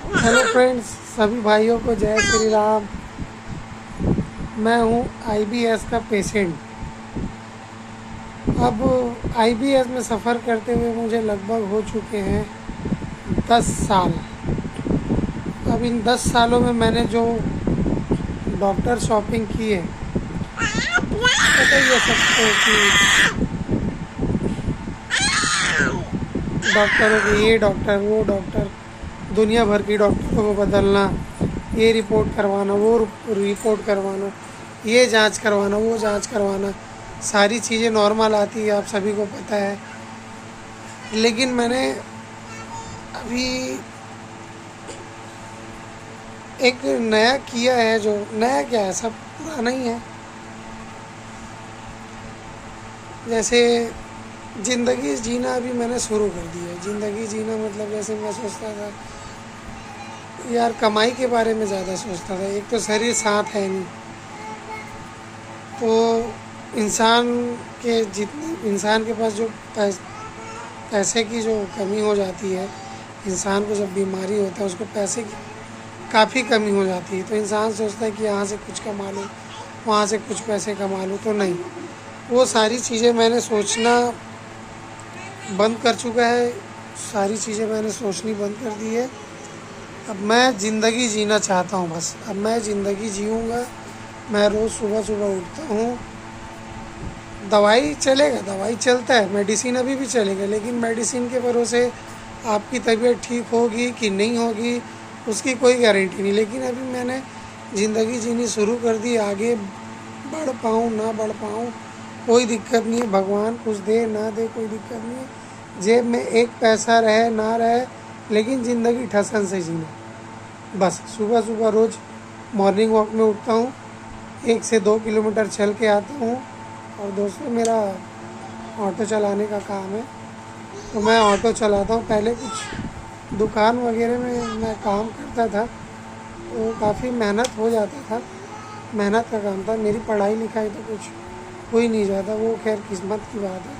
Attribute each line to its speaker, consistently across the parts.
Speaker 1: Hello friends, सभी भाइयों को जय श्री राम। मैं हूं आईबीएस का पेशेंट। अब आईबीएस में सफ़र करते हुए मुझे लगभग हो चुके हैं 10 साल। अब इन 10 सालों में मैंने जो डॉक्टर शॉपिंग की है, पता ही है सबको कि डॉक्टरों के ये डॉक्टर वो डॉक्टर, दुनिया भर की डॉक्टरों को बदलना, ये रिपोर्ट करवाना वो रिपोर्ट करवाना, ये जांच करवाना वो जांच करवाना, सारी चीज़ें नॉर्मल आती है, आप सभी को पता है। लेकिन मैंने अभी एक नया किया है। जो नया क्या है, सब पुराना ही है। जैसे ज़िंदगी जीना अभी मैंने शुरू कर दी है। ज़िंदगी जीना मतलब जैसे मैं सोचता था यार, कमाई के बारे में ज़्यादा सोचता था। एक तो शरीर साथ है नहीं, तो इंसान के पास जो पैसे की जो कमी हो जाती है, इंसान को जब बीमारी होता है उसको पैसे की काफ़ी कमी हो जाती है। तो इंसान सोचता है कि यहाँ से कुछ कमा लूँ, वहाँ से कुछ पैसे कमा लूँ। तो नहीं, वो सारी चीज़ें मैंने सोचना बंद कर चुका है। सारी चीज़ें मैंने सोचनी बंद कर दी है। अब मैं ज़िंदगी जीना चाहता हूँ बस। अब मैं ज़िंदगी जीऊँगा। मैं रोज़ सुबह सुबह उठता हूँ। दवाई चलेगा, दवाई चलता है, मेडिसिन अभी भी चलेगा, लेकिन मेडिसिन के भरोसे आपकी तबीयत ठीक होगी कि नहीं होगी उसकी कोई गारंटी नहीं। लेकिन अभी मैंने ज़िंदगी जीनी शुरू कर दी। आगे बढ़ पाऊँ ना बढ़ पाऊँ कोई दिक्कत नहीं है। भगवान कुछ दे ना दे कोई दिक्कत नहीं है। जेब में एक पैसा रहे ना रहे, लेकिन ज़िंदगी ठसन से जीना बस। सुबह सुबह रोज़ मॉर्निंग वॉक में उठता हूँ, 1 से 2 किलोमीटर चल के आता हूँ। और दोस्तों, मेरा ऑटो चलाने का काम है, तो मैं ऑटो चलाता हूँ। पहले कुछ दुकान वगैरह में मैं काम करता था, तो काफ़ी मेहनत हो जाता था। मेहनत का काम था। मेरी पढ़ाई लिखाई तो कुछ हो ही नहीं जाता, वो खैर किस्मत की बात है।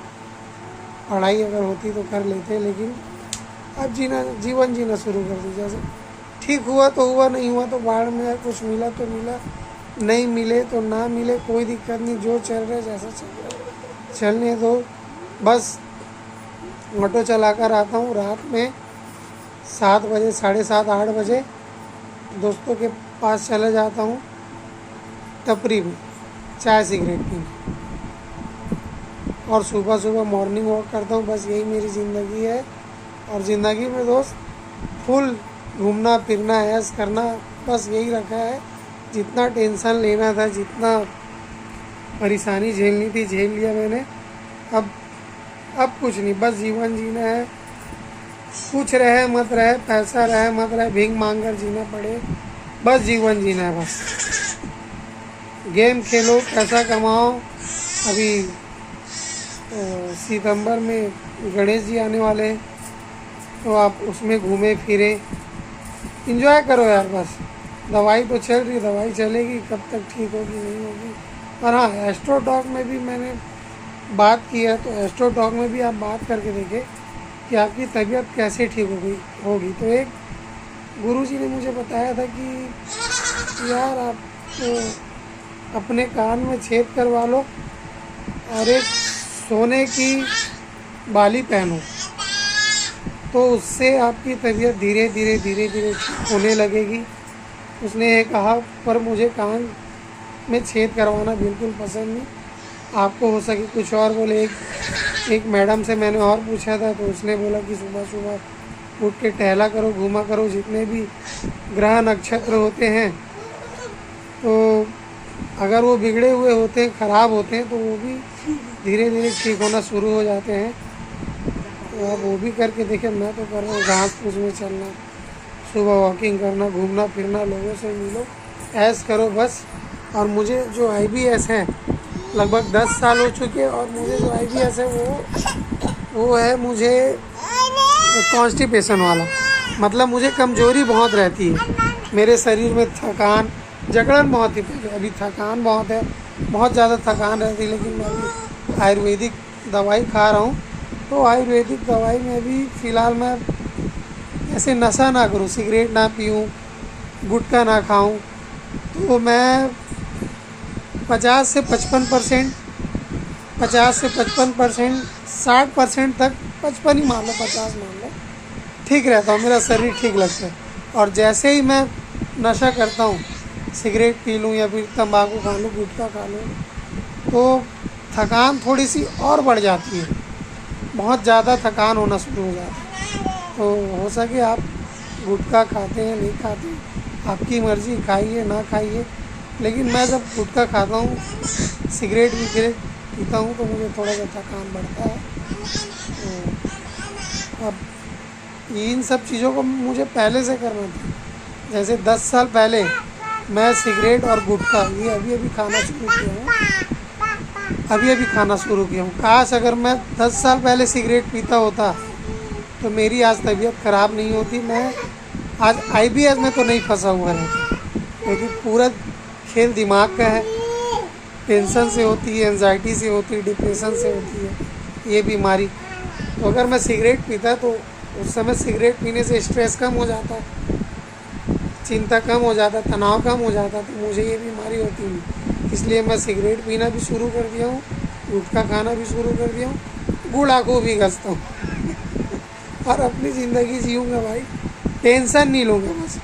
Speaker 1: पढ़ाई अगर होती तो कर लेते, लेकिन अब जीवन जीना शुरू कर दी। जैसे ठीक हुआ तो हुआ, नहीं हुआ तो बाढ़ में, कुछ मिला तो मिला, नहीं मिले तो ना मिले, कोई दिक्कत नहीं। जो चल रहा है जैसा चल रहा है चलने दो बस। ऑटो चलाकर आता हूँ रात में 7 बजे, 7:30, 8 बजे दोस्तों के पास चला जाता हूँ टपरी में चाय सिगरेट पीने, और सुबह सुबह मॉर्निंग वॉक करता हूँ। बस यही मेरी ज़िंदगी है। और ज़िंदगी में दोस्त फुल घूमना फिरना ऐश करना, बस यही रखा है। जितना टेंशन लेना था, जितना परेशानी झेलनी थी, झेल लिया मैंने। अब कुछ नहीं, बस जीवन जीना है। कुछ रहे मत रहे, पैसा रहे मत रहे, भीख मांग कर जीना पड़े, बस जीवन जीना है। बस गेम खेलो, पैसा कमाओ। अभी सितंबर में गणेश जी आने वाले हैं, तो आप उसमें घूमे फिरे, इंजॉय करो यार बस। दवाई तो चल रही, दवाई चलेगी, कब तक ठीक होगी नहीं होगी। और हाँ, एस्ट्रोटॉक में भी मैंने बात की है, तो एस्ट्रोटॉक में भी आप बात करके देखें कि आपकी तबीयत कैसे ठीक होगी। तो एक गुरुजी ने मुझे बताया था कि यार आप तो अपने कान में छेद करवा लो और एक सोने की बाली पहनो, तो उससे आपकी तबीयत धीरे धीरे धीरे धीरे ठीक होने लगेगी। उसने ये कहा, पर मुझे कान में छेद करवाना बिल्कुल पसंद नहीं। आपको हो सके कुछ और बोले। एक मैडम से मैंने और पूछा था, तो उसने बोला कि सुबह सुबह उठ के टहला करो, घूमा करो। जितने भी ग्रह नक्षत्र होते हैं, तो अगर वो बिगड़े हुए होते हैं, ख़राब होते हैं, तो वो भी धीरे धीरे ठीक होना शुरू हो जाते हैं। तो आप वो भी करके देखें। मैं तो कर रहा हूँ घास फूस में चलना, सुबह वॉकिंग करना, घूमना फिरना, लोगों से मिलो, ऐश करो बस। और मुझे जो आईबीएस है लगभग 10 साल हो चुके हैं, और मुझे जो आईबीएस है वो है मुझे कॉन्स्टिपेशन वाला। मतलब मुझे कमज़ोरी बहुत रहती है, मेरे शरीर में थकान, जकड़न बहुत ही, अभी थकान बहुत है, बहुत ज़्यादा थकान रहती है। लेकिन मैं अभी आयुर्वेदिक दवाई खा रहा हूँ, तो आयुर्वेदिक दवाई में भी फ़िलहाल मैं ऐसे नशा ना करूँ, सिगरेट ना पीऊँ, गुटखा ना खाऊँ, तो मैं 50 से 55%, 60% तक, 55 ही मान लो, 50 मान लो, ठीक रहता हूँ, मेरा शरीर ठीक लगता है। और जैसे ही मैं नशा करता हूँ, सिगरेट पी लूँ या फिर तंबाकू खा लूँ, गुटखा खा लूँ, तो थकान थोड़ी सी और बढ़ जाती है, बहुत ज़्यादा थकान होना शुरू हो जाता है। तो हो सके आप गुटखा खाते हैं नहीं खाते, आपकी मर्ज़ी, खाइए ना खाइए, लेकिन मैं जब गुटखा खाता हूँ, सिगरेट भी पीता हूँ, तो मुझे थोड़ा सा थकान बढ़ता है। तो अब इन सब चीज़ों को मुझे पहले से करना था। जैसे 10 साल पहले मैं सिगरेट और गुटखा ये अभी खाना शुरू किया हूँ, काश अगर मैं 10 साल पहले सिगरेट पीता होता तो मेरी आज तबीयत ख़राब नहीं होती, मैं आज IBS में तो नहीं फंसा हुआ रहता, क्योंकि पूरा खेल दिमाग का है। टेंशन से होती है, एंजाइटी से होती है, डिप्रेशन से होती है ये बीमारी। तो अगर मैं सिगरेट पीता तो उस समय सिगरेट पीने से स्ट्रेस कम हो जाता, चिंता कम हो जाता, तनाव कम हो जाता, तो मुझे ये बीमारी होती नहीं। इसलिए मैं सिगरेट पीना भी शुरू कर दिया हूँ, गुटखा खाना भी शुरू कर दिया हूँ, गुड़ाखू भी घसता हूँ और अपनी ज़िंदगी जीऊँगा भाई, टेंशन नहीं लूँगा। बस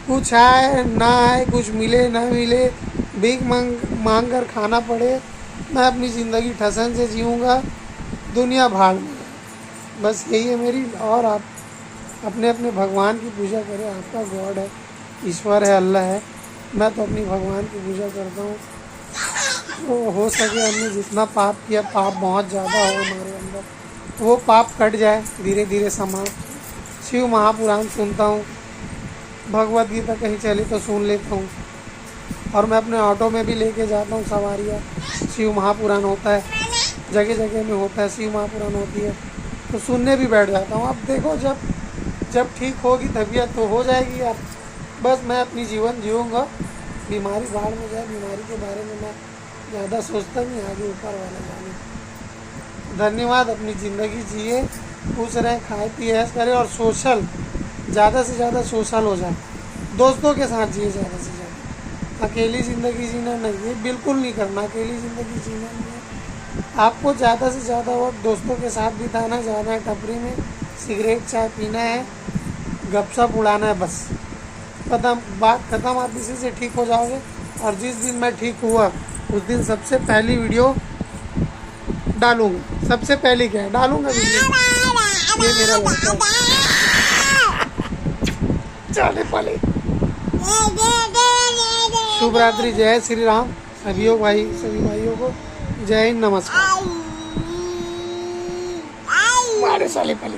Speaker 1: कुछ आए ना आए, कुछ मिले ना मिले, भीख मांग कर खाना पड़े, मैं अपनी ज़िंदगी ठसन से जीऊँगा, दुनिया भाड़ में। बस यही है मेरी। और आप अपने अपने भगवान की पूजा करें, आपका गॉड है, ईश्वर है, अल्लाह है। मैं तो अपनी भगवान की पूजा करता हूँ। तो हो सके हमने जितना पाप किया, पाप बहुत ज़्यादा हो हमारे अंदर, तो वो पाप कट जाए धीरे धीरे समाप्त। शिव महापुराण सुनता हूँ, भगवद गीता कहीं चली तो सुन लेता हूँ, और मैं अपने ऑटो में भी लेके जाता हूँ सवारियाँ। शिव महापुराण होता है, जगह जगह में होता है, शिव महापुराण होती है, तो सुनने भी बैठ जाता हूँ। अब देखो जब ठीक होगी तबीयत तो हो जाएगी। अब बस मैं अपनी जीवन जीऊँगा, बीमारी बाहर में जाए, बीमारी के बारे में मैं ज़्यादा सोचता नहीं, आगे ऊपर वाला जाने। धन्यवाद। अपनी ज़िंदगी जिए, खुश रहें, खाए पिए ऐश करें, और ज़्यादा से ज़्यादा सोशल हो जाए, दोस्तों के साथ जिए ज़्यादा से ज़्यादा। अकेली ज़िंदगी जीना नहीं, ये बिल्कुल नहीं करना, अकेली ज़िंदगी जीना नहीं है। आपको ज़्यादा से ज़्यादा वक्त दोस्तों के साथ बिताना, जाना है टपरी में, सिगरेट चाय पीना है, गपशप उड़ाना है, बस बात ख़त्म। आप इसी से ठीक हो जाओगे। और जिस दिन मैं ठीक हुआ उस दिन सबसे पहली वीडियो डालूँगा। सबसे पहली क्या डालूँगा वीडियो, ये मेरा लड़का चले पले। शुभ रात्रि, जय श्री राम सभी भाइयों को जय हिंद, नमस्कार। साले पले।